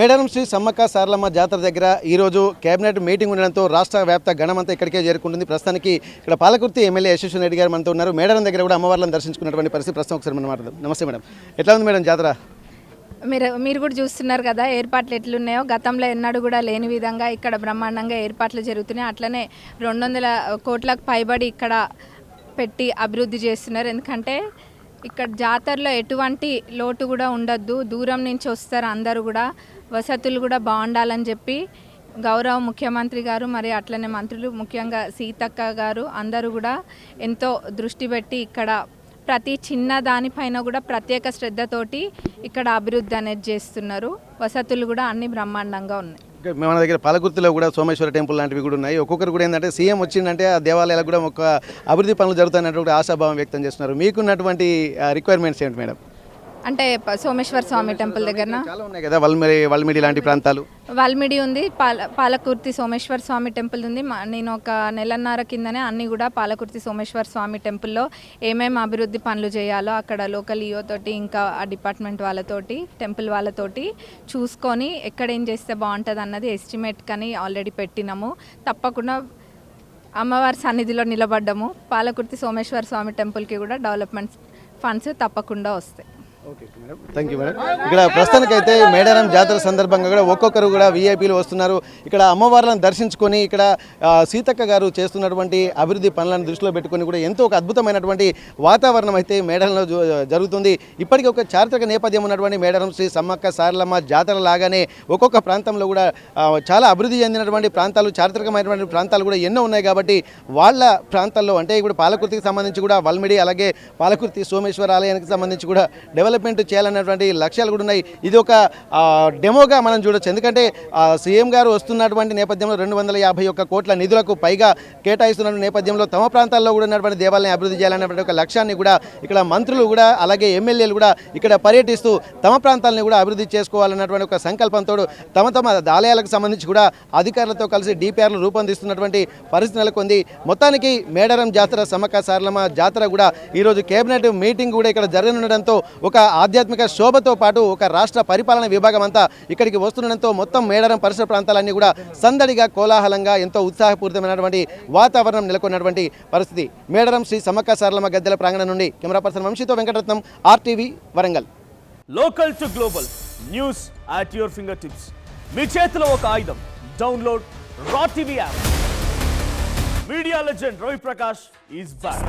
మేడారం శ్రీ సమ్మక్క సారలమ్మ జాతర దగ్గర ఈరోజు కేబినెట్ మీటింగ్ ఉండడంతో రాష్ట్ర వ్యాప్త గణమంతా ఇక్కడికే చేరుకుంటుంది. ప్రస్తుతానికి ఇక్కడ పాలకుర్తి ఎమ్మెల్యే యశస్వి రెడ్డి గారు మనతో ఉన్నారు. మేడారం దగ్గర కూడా అమ్మవార్లను దర్శించుకున్నటువంటి పరిస్థితి ప్రస్తుతం ఒకసారి మనం మాట్లాడదాం. నమస్తే మేడం, ఎట్లా ఉంది మేడం జాతర? మీరు కూడా చూస్తున్నారు కదా ఏర్పాట్లు ఎట్లున్నాయో. గతంలో ఎన్నడూ కూడా లేని విధంగా ఇక్కడ బ్రహ్మాండంగా ఏర్పాట్లు జరుగుతున్నాయి. అట్లనే 200 కోట్లకు పైబడి ఇక్కడ పెట్టి అభివృద్ధి చేస్తున్నారు. ఎందుకంటే ఇక్కడ జాతరలో ఎటువంటి లోటు కూడా ఉండొద్దు, దూరం నుంచి వస్తారు అందరూ కూడా, వసతులు కూడా బాగుండాలని చెప్పి గౌరవ ముఖ్యమంత్రి గారు మరి అట్లనే మంత్రులు ముఖ్యంగా సీతక్క గారు అందరూ కూడా ఎంతో దృష్టి పెట్టి ఇక్కడ ప్రతి చిన్న దానిపైన కూడా ప్రత్యేక శ్రద్ధతోటి ఇక్కడ అభివృద్ధి అనేది చేస్తున్నారు. వసతులు కూడా అన్ని బ్రహ్మాండంగా ఉన్నాయి. మన దగ్గర పాలకుర్తిలో కూడా సోమేశ్వర టెంపుల్ లాంటివి కూడా ఉన్నాయి. ఒక్కొక్కరు కూడా ఏంటంటే సీఎం వచ్చిందంటే ఆ దేవాలయాలకు కూడా ఒక అభివృద్ధి పనులు జరుగుతున్నటువంటి ఆశాభావం వ్యక్తం చేస్తున్నారు. మీకున్నటువంటి రిక్వైర్మెంట్స్ ఏంటి మేడం? అంటే సోమేశ్వర స్వామి టెంపుల్ దగ్గర చాలా ఉన్నాయి కదా, వల్మిడి లాంటి ప్రాంతాలు. వాల్మిడి ఉంది, పాలకుర్తి సోమేశ్వర స్వామి టెంపుల్ ఉంది. నేను ఒక నెలన్నర కిందనే అన్నీ కూడా పాలకుర్తి సోమేశ్వర స్వామి టెంపుల్లో ఏమేమి అభివృద్ధి పనులు చేయాలో అక్కడ లోకల్ ఈఓ తోటి ఇంకా ఆ డిపార్ట్మెంట్ వాళ్ళతోటి టెంపుల్ వాళ్ళతోటి చూసుకొని ఎక్కడ ఏం చేస్తే బాగుంటుంది అన్నది ఎస్టిమేట్ కానీ ఆల్రెడీ పెట్టినాము. తప్పకుండా అమ్మవారి సన్నిధిలో నిలబడ్డాము. పాలకుర్తి సోమేశ్వర స్వామి టెంపుల్కి కూడా డెవలప్మెంట్ ఫండ్స్ తప్పకుండా వస్తాయి. Okay madam, thank you madam. ఇక్కడ ప్రస్తుతానికైతే మేడారం జాతర సందర్భంగా కూడా ఒక్కొక్కరు కూడా వీఐపీలు వస్తున్నారు. ఇక్కడ అమ్మవార్లను దర్శించుకొని ఇక్కడ సీతక్క గారు చేస్తున్నటువంటి అభివృద్ధి పనులను దృష్టిలో పెట్టుకొని కూడా ఎంతో ఒక అద్భుతమైనటువంటి వాతావరణం అయితే మేడారంలో జరుగుతుంది. ఇప్పటికీ ఒక చారిత్రక నేపథ్యం ఉన్నటువంటి మేడారం శ్రీ సమ్మక్క సారలమ్మ జాతర లాగానే ఒక్కొక్క ప్రాంతంలో కూడా చాలా అభివృద్ధి చెందినటువంటి ప్రాంతాలు, చారిత్రకమైనటువంటి ప్రాంతాలు కూడా ఎన్నో ఉన్నాయి. కాబట్టి వాళ్ళ ప్రాంతాల్లో అంటే ఇప్పుడు పాలకుర్తికి సంబంధించి కూడా వల్మిడి, అలాగే పాలకుర్తి సోమేశ్వర ఆలయానికి సంబంధించి కూడా డెవలప్మెంట్ చేయాలన్నటువంటి లక్ష్యాలు కూడా ఉన్నాయి. ఇది ఒక డెమోగా మనం చూడొచ్చు. ఎందుకంటే సీఎం గారు వస్తున్నటువంటి నేపథ్యంలో 251 కోట్ల నిధులకు పైగా కేటాయిస్తున్న నేపథ్యంలో తమ ప్రాంతాల్లో కూడా ఉన్నటువంటి దేవాలయాన్ని అభివృద్ధి చేయాలన్నటువంటి ఒక లక్ష్యాన్ని కూడా ఇక్కడ మంత్రులు కూడా అలాగే ఎమ్మెల్యేలు కూడా ఇక్కడ పర్యటిస్తూ తమ ప్రాంతాలను కూడా అభివృద్ధి చేసుకోవాలన్నటువంటి ఒక సంకల్పంతో తమ ఆలయాలకు సంబంధించి కూడా అధికారులతో కలిసి డిపిఆర్లు రూపొందిస్తున్నటువంటి పరిస్థితి నెలకొంది. మొత్తానికి మేడారం జాతర సమ్మక్క సారలమ్మ జాతర కూడా ఈరోజు కేబినెట్ మీటింగ్ కూడా ఇక్కడ జరగనుండడంతో ఒక ఆధ్యాత్మిక శోభతో పాటు ఒక రాష్ట్ర పరిపాలన విభాగం అంతా ఇక్కడికి వస్తుండడంతో మొత్తం మేడారం పరిసర ప్రాంతాలన్నీ కూడా సందడిగా, కోలాహలంగా, ఎంతో ఉత్సాహపూరితమైనటువంటి వాతావరణం నెలకొన్నటువంటి పరిస్థితి. మేడారం శ్రీ సమ్మక్క సారలమ్మ గద్దెల ప్రాంగణం నుండి కెమెరా పర్సన్ వంశీతో Venkataratnam, RTV Warangal. Local to global news at your fingertips. మీ చేతిలో ఒక ఆయుధం. Download raw TV app. Media legend Ravi Prakash is back.